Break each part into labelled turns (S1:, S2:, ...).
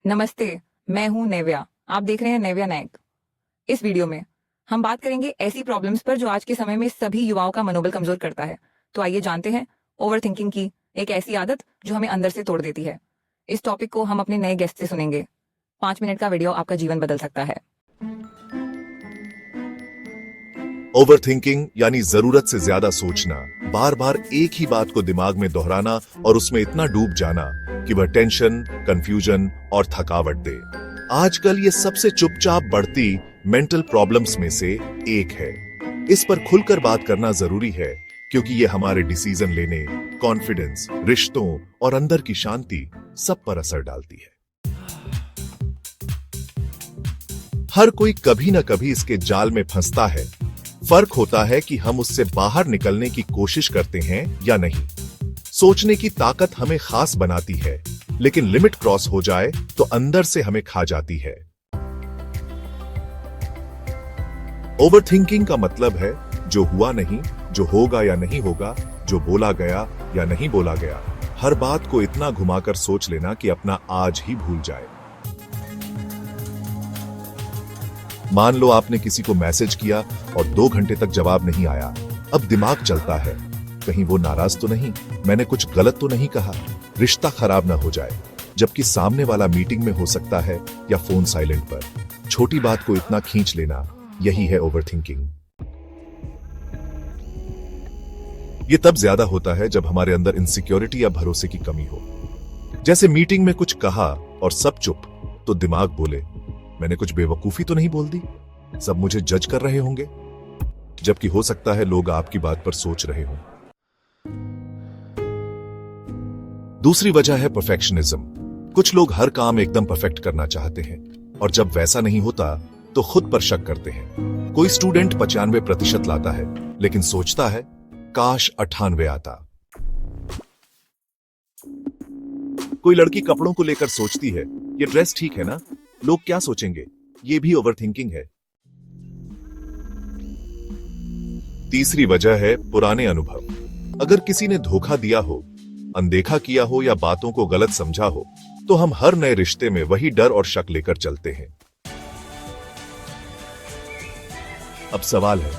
S1: नमस्ते। मैं हूं नेव्या। आप देख रहे हैं नेव्या नायक। इस वीडियो में हम बात करेंगे ऐसी प्रॉब्लम्स पर जो आज के समय में सभी युवाओं का मनोबल कमजोर करता है। तो आइए जानते हैं ओवर थिंकिंग की एक ऐसी आदत जो हमें अंदर से तोड़ देती है। इस टॉपिक को हम अपने नए गेस्ट से सुनेंगे। 5 मिनट का वीडियो आपका जीवन बदल सकता है।
S2: ओवर थिंकिंग यानी जरूरत से ज्यादा सोचना, बार बार एक ही बात को दिमाग में दोहराना और उसमें इतना डूब जाना कि वह टेंशन, कंफ्यूजन और थकावट दे। आजकल ये सबसे चुपचाप बढ़ती मेंटल प्रॉब्लम्स में से एक है। इस पर खुलकर बात करना जरूरी है क्योंकि ये हमारे डिसीजन लेने, कॉन्फिडेंस, रिश्तों और अंदर की शांति सब पर असर डालती है। हर कोई कभी ना कभी इसके जाल में फंसता है। फर्क होता है कि हम उससे बाहर निकलने की कोशिश करते हैं या नहीं। सोचने की ताकत हमें खास बनाती है, लेकिन लिमिट क्रॉस हो जाए तो अंदर से हमें खा जाती है। ओवर थिंकिंग का मतलब है जो हुआ नहीं, जो होगा या नहीं होगा, जो बोला गया या नहीं बोला गया, हर बात को इतना घुमाकर सोच लेना कि अपना आज ही भूल जाए। मान लो आपने किसी को मैसेज किया और 2 घंटे तक जवाब नहीं आया। अब दिमाग चलता है, कहीं वो नाराज तो नहीं, मैंने कुछ गलत तो नहीं कहा, रिश्ता खराब ना हो जाए। जबकि सामने वाला मीटिंग में हो सकता है या फोन साइलेंट पर। छोटी बात को इतना खींच लेना, यही है ओवरथिंकिंग। ये तब ज्यादा होता है जब हमारे अंदर इनसिक्योरिटी या भरोसे की कमी हो। जैसे मीटिंग में कुछ कहा और सब चुप, तो दिमाग बोले मैंने कुछ बेवकूफी तो नहीं बोल दी, सब मुझे जज कर रहे होंगे। जबकि हो सकता है लोग आपकी बात पर सोच रहे हों। दूसरी वजह है परफेक्शनिज्म। कुछ लोग हर काम एकदम परफेक्ट करना चाहते हैं और जब वैसा नहीं होता तो खुद पर शक करते हैं। कोई स्टूडेंट 95% लाता है लेकिन सोचता है काश 98 आता। कोई लड़की कपड़ों को लेकर सोचती है ये ड्रेस ठीक है ना, लोग क्या सोचेंगे। ये भी ओवरथिंकिंग है। तीसरी वजह है पुराने अनुभव। अगर किसी ने धोखा दिया हो, अनदेखा किया हो या बातों को गलत समझा हो, तो हम हर नए रिश्ते में वही डर और शक लेकर चलते हैं। अब सवाल है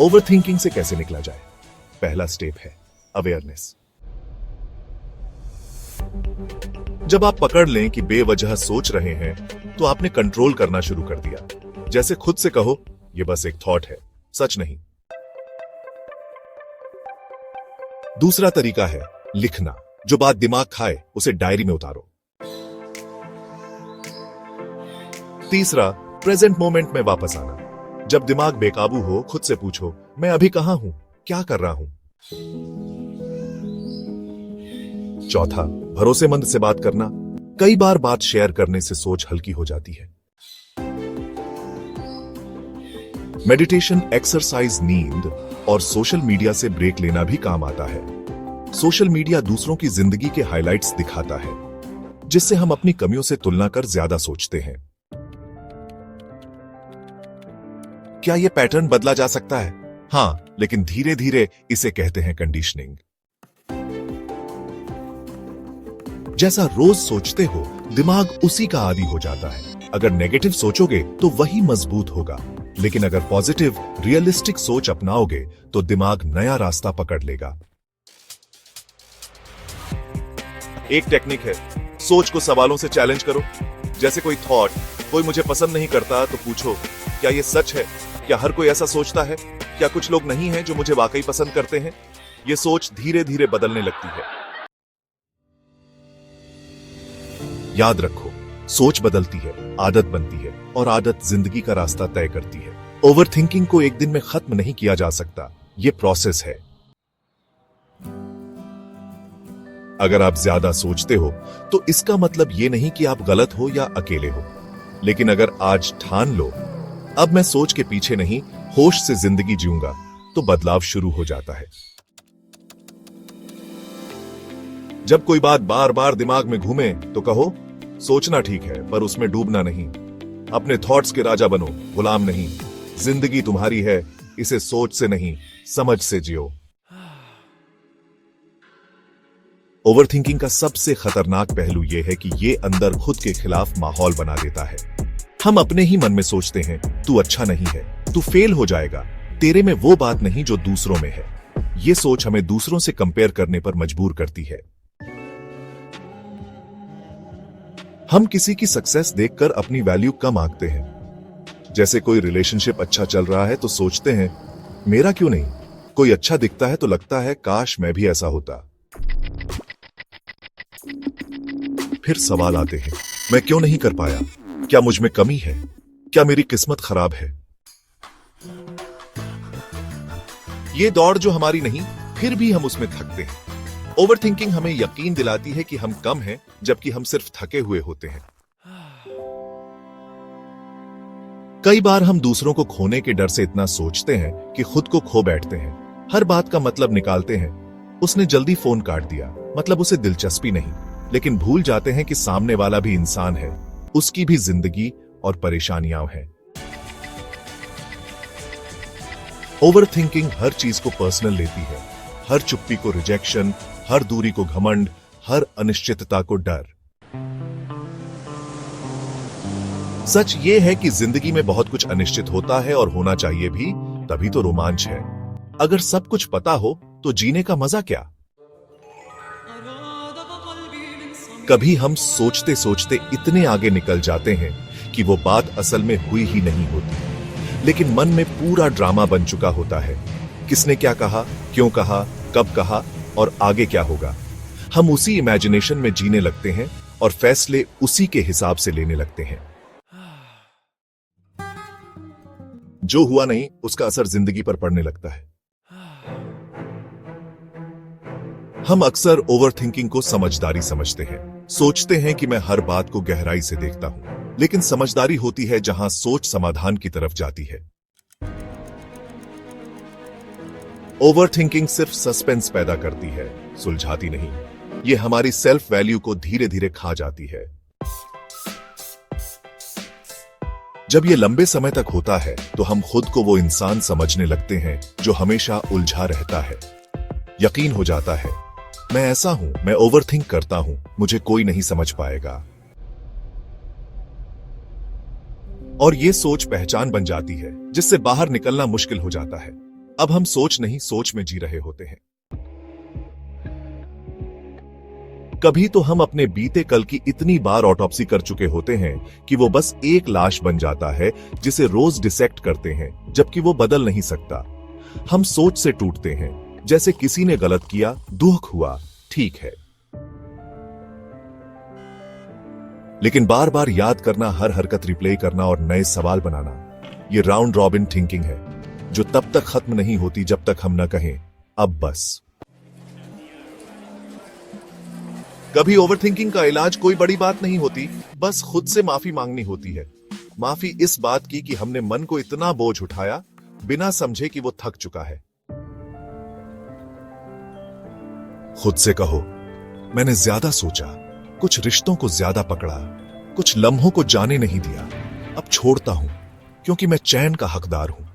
S2: ओवरथिंकिंग से कैसे निकला जाए। पहला स्टेप है अवेयरनेस। जब आप पकड़ लें कि बेवजह सोच रहे हैं तो आपने कंट्रोल करना शुरू कर दिया। जैसे खुद से कहो यह बस एक थॉट है, सच नहीं। दूसरा तरीका है लिखना। जो बात दिमाग खाए उसे डायरी में उतारो। तीसरा प्रेजेंट मोमेंट में वापस आना। जब दिमाग बेकाबू हो खुद से पूछो मैं अभी कहां हूं, क्या कर रहा हूं। चौथा भरोसेमंद से बात करना। कई बार बात शेयर करने से सोच हल्की हो जाती है। मेडिटेशन, एक्सरसाइज, नींद और सोशल मीडिया से ब्रेक लेना भी काम आता है। सोशल मीडिया दूसरों की जिंदगी के हाइलाइट्स दिखाता है, जिससे हम अपनी कमियों से तुलना कर ज्यादा सोचते हैं। क्या यह पैटर्न बदला जा सकता है? हां, लेकिन धीरे धीरे इसे कहते हैं कंडीशनिंग। जैसा रोज सोचते हो दिमाग उसी का आदी हो जाता है। अगर नेगेटिव सोचोगे तो वही मजबूत होगा, लेकिन अगर पॉजिटिव, रियलिस्टिक सोच अपनाओगे तो दिमाग नया रास्ता पकड़ लेगा। एक टेक्निक है, सोच को सवालों से चैलेंज करो। जैसे कोई थॉट, कोई मुझे पसंद नहीं करता, तो पूछो क्या यह सच है? क्या हर कोई ऐसा सोचता है? क्या कुछ लोग नहीं हैं जो मुझे वाकई पसंद करते हैं? यह सोच धीरे धीरे बदलने लगती है। याद रखो, सोच बदलती है, आदत बनती है और आदत जिंदगी का रास्ता तय करती है। ओवरथिंकिंग को एक दिन में खत्म नहीं किया जा सकता, यह प्रोसेस है। अगर आप ज्यादा सोचते हो तो इसका मतलब यह नहीं कि आप गलत हो या अकेले हो। लेकिन अगर आज ठान लो अब मैं सोच के पीछे नहीं, होश से जिंदगी जीऊंगा, तो बदलाव शुरू हो जाता है। जब कोई बात बार बार दिमाग में घूमे तो कहो सोचना ठीक है पर उसमें डूबना नहीं। अपने थॉट्स के राजा बनो, गुलाम नहीं। जिंदगी तुम्हारी है, इसे सोच से नहीं समझ से जियो। ओवरथिंकिंग का सबसे खतरनाक पहलू यह है कि ये अंदर खुद के खिलाफ माहौल बना देता है। हम अपने ही मन में सोचते हैं, तू अच्छा नहीं है, तू फेल हो जाएगा, तेरे में वो बात नहीं जो दूसरों में है। ये सोच हमें दूसरों से कंपेयर करने पर मजबूर करती है। हम किसी की सक्सेस देखकर अपनी वैल्यू कम आंकते हैं। जैसे कोई रिलेशनशिप अच्छा चल रहा है तो सोचते हैं, मेरा क्यों नहीं? कोई अच्छा दिखता है तो लगता है काश मैं भी ऐसा होता। फिर सवाल आते हैं, मैं क्यों नहीं कर पाया? क्या मुझ में कमी है? क्या मेरी किस्मत खराब है? ये दौड़ जो हमारी नहीं, फिर भी हम उसमें थकते हैं। ओवरथिंकिंग हमें यकीन दिलाती है कि हम कम हैं, जबकि हम सिर्फ थके हुए होते हैं। कई बार हम दूसरों को खोने के डर से इतना सोचते हैं कि खुद को खो बैठते हैं। हर बात का मतलब निकालते हैं। उसने जल्दी फोन काट दिया, मतलब उसे दिलचस्पी नहीं। लेकिन भूल जाते हैं कि सामने वाला भी इंसान है, उसकी भी जिंदगी और परेशानियां हैं। ओवरथिंकिंग हर चीज को पर्सनल लेती है, हर चुप्पी को रिजेक्शन, हर दूरी को घमंड, हर अनिश्चितता को डर। सच ये है कि जिंदगी में बहुत कुछ अनिश्चित होता है और होना चाहिए भी, तभी तो रोमांच है। अगर सब कुछ पता हो तो जीने का मजा क्या? कभी हम सोचते सोचते इतने आगे निकल जाते हैं कि वो बात असल में हुई ही नहीं होती, लेकिन मन में पूरा ड्रामा बन चुका होता है। किसने क्या कहा, क्यों कहा, कब कहा और आगे क्या होगा। हम उसी इमेजिनेशन में जीने लगते हैं और फैसले उसी के हिसाब से लेने लगते हैं। जो हुआ नहीं उसका असर जिंदगी पर पड़ने लगता है। हम अक्सर ओवरथिंकिंग को समझदारी समझते हैं। सोचते हैं कि मैं हर बात को गहराई से देखता हूं, लेकिन समझदारी होती है जहां सोच समाधान की तरफ जाती है। ओवरथिंकिंग सिर्फ सस्पेंस पैदा करती है, सुलझाती नहीं। ये हमारी सेल्फ वैल्यू को धीरे धीरे खा जाती है। जब ये लंबे समय तक होता है तो हम खुद को वो इंसान समझने लगते हैं जो हमेशा उलझा रहता है। यकीन हो जाता है, मैं ऐसा हूं, मैं ओवरथिंक करता हूं, मुझे कोई नहीं समझ पाएगा। और ये सोच पहचान बन जाती है जिससे बाहर निकलना मुश्किल हो जाता है। अब हम सोच नहीं, सोच में जी रहे होते हैं। कभी तो हम अपने बीते कल की इतनी बार ऑटोप्सी कर चुके होते हैं कि वो बस एक लाश बन जाता है जिसे रोज डिसेक्ट करते हैं, जबकि वो बदल नहीं सकता। हम सोच से टूटते हैं, जैसे किसी ने गलत किया, दुख हुआ, ठीक है। लेकिन बार बार याद करना, हर हरकत रिप्ले करना और नए सवाल बनाना, ये राउंड रॉबिन थिंकिंग है जो तब तक खत्म नहीं होती जब तक हम न कहें अब बस। कभी ओवरथिंकिंग का इलाज कोई बड़ी बात नहीं होती, बस खुद से माफी मांगनी होती है। माफी इस बात की कि हमने मन को इतना बोझ उठाया बिना समझे कि वो थक चुका है। खुद से कहो, मैंने ज्यादा सोचा, कुछ रिश्तों को ज्यादा पकड़ा, कुछ लम्हों को जाने नहीं दिया। अब छोड़ता हूं क्योंकि मैं चैन का हकदार हूं।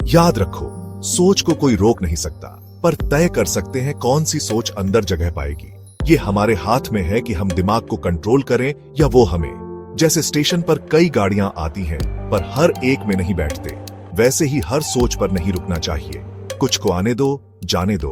S2: याद रखो, सोच को कोई रोक नहीं सकता, पर तय कर सकते हैं कौन सी सोच अंदर जगह पाएगी। ये हमारे हाथ में है कि हम दिमाग को कंट्रोल करें या वो हमें। जैसे स्टेशन पर कई गाड़ियां आती हैं, पर हर एक में नहीं बैठते, वैसे ही हर सोच पर नहीं रुकना चाहिए। कुछ को आने दो, जाने दो,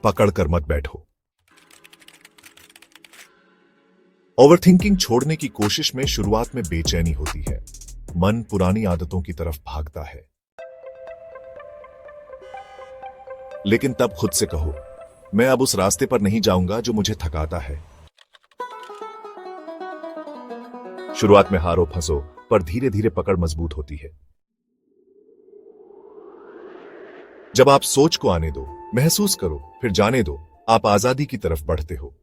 S2: पकड़ कर मत बैठो। ओवरथिंकिंग छोड़ने की कोशिश में शुरुआत में बेचैनी होती है। मन पुरानी आदतों की तरफ भागता है। लेकिन तब खुद से कहो, मैं अब उस रास्ते पर नहीं जाऊंगा जो मुझे थकाता है। शुरुआत में हारो फंसो, पर धीरे धीरे पकड़ मजबूत होती है। जब आप सोच को आने दो, महसूस करो, फिर जाने दो, आप आजादी की तरफ बढ़ते हो।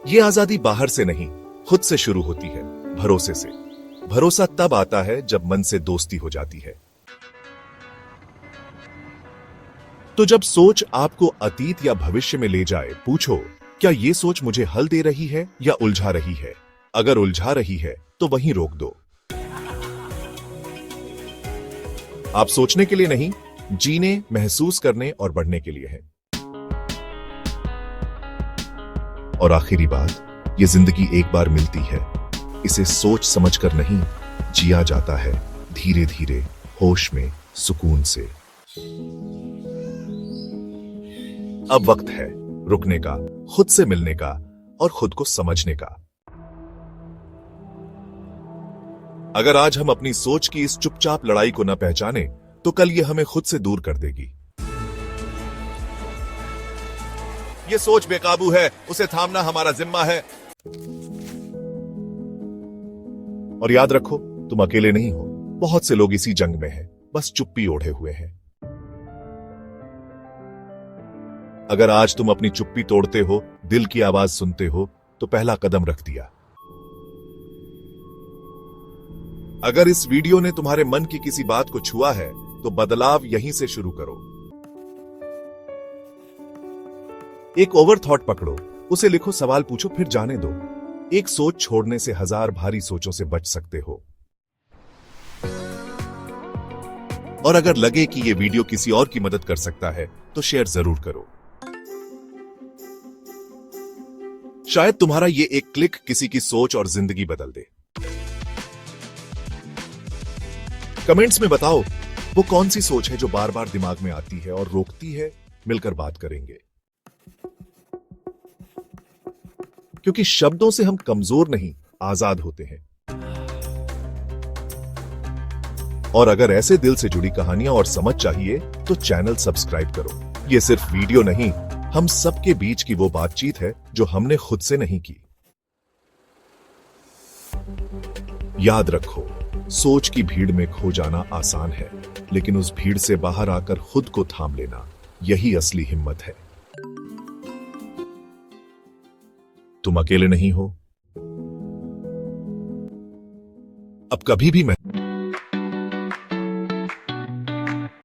S2: यह आजादी बाहर से नहीं, खुद से शुरू होती है, भरोसे से। भरोसा तब आता है जब मन से दोस्ती हो जाती है। तो जब सोच आपको अतीत या भविष्य में ले जाए, पूछो, क्या यह सोच मुझे हल दे रही है या उलझा रही है? अगर उलझा रही है तो वहीं रोक दो। आप सोचने के लिए नहीं, जीने, महसूस करने और बढ़ने के लिए है। और आखिरी बात, ये जिंदगी एक बार मिलती है, इसे सोच समझकर नहीं जिया जाता है, धीरे धीरे, होश में, सुकून से। अब वक्त है रुकने का, खुद से मिलने का और खुद को समझने का। अगर आज हम अपनी सोच की इस चुपचाप लड़ाई को न पहचाने तो कल ये हमें खुद से दूर कर देगी। ये सोच बेकाबू है, उसे थामना हमारा जिम्मा है। और याद रखो, तुम अकेले नहीं हो, बहुत से लोग इसी जंग में हैं, बस चुप्पी ओढ़े हुए हैं। अगर आज तुम अपनी चुप्पी तोड़ते हो, दिल की आवाज सुनते हो, तो पहला कदम रख दिया। अगर इस वीडियो ने तुम्हारे मन की किसी बात को छुआ है तो बदलाव यहीं से शुरू करो। एक ओवर थॉट पकड़ो, उसे लिखो, सवाल पूछो, फिर जाने दो। एक सोच छोड़ने से 1000 भारी सोचों से बच सकते हो। और अगर लगे कि यह वीडियो किसी और की मदद कर सकता है तो शेयर जरूर करो। शायद तुम्हारा ये एक क्लिक किसी की सोच और जिंदगी बदल दे। कमेंट्स में बताओ वो कौन सी सोच है जो बार बार दिमाग में आती है और रोकती है। मिलकर बात करेंगे, क्योंकि शब्दों से हम कमजोर नहीं, आजाद होते हैं। और अगर ऐसे दिल से जुड़ी कहानियां और समझ चाहिए तो चैनल सब्सक्राइब करो। ये सिर्फ वीडियो नहीं, हम सबके बीच की वो बातचीत है जो हमने खुद से नहीं की। याद रखो, सोच की भीड़ में खो जाना आसान है, लेकिन उस भीड़ से बाहर आकर खुद को थाम लेना, यही असली हिम्मत है। तुम अकेले नहीं हो। अब कभी भी